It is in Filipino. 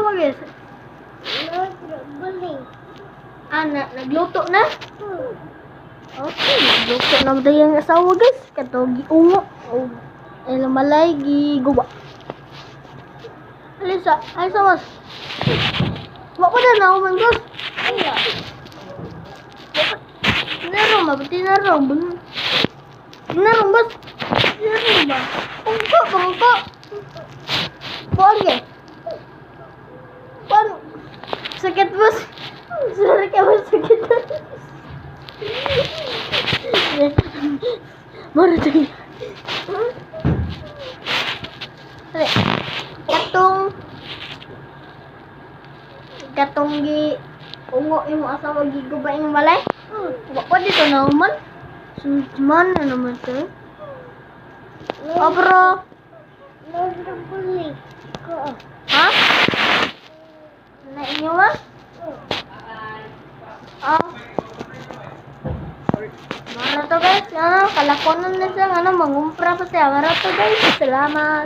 asawa guys? Nagluto na? Okay, nagluto na ba yung asawa guys? Katong giungo. Ay lamalay, giguba. Alisa, ay sawas. Wako na na man guys. Tinarong, mabati narong. Tinarong bas. Tinarong ba? Pangko. Buwan ke? Buwan. Sakit bas. Sorry ka bas, sakit bas. Mara tayo. Sali. Katong gi ungo yung asawa giguba yung malay. Wako dito na naman. Suman na naman to. Bro. Ha? Na inyo ba? Mara to guys. Kalakonan na siya. Mangumpra pa siya. Mara to guys. Salamat.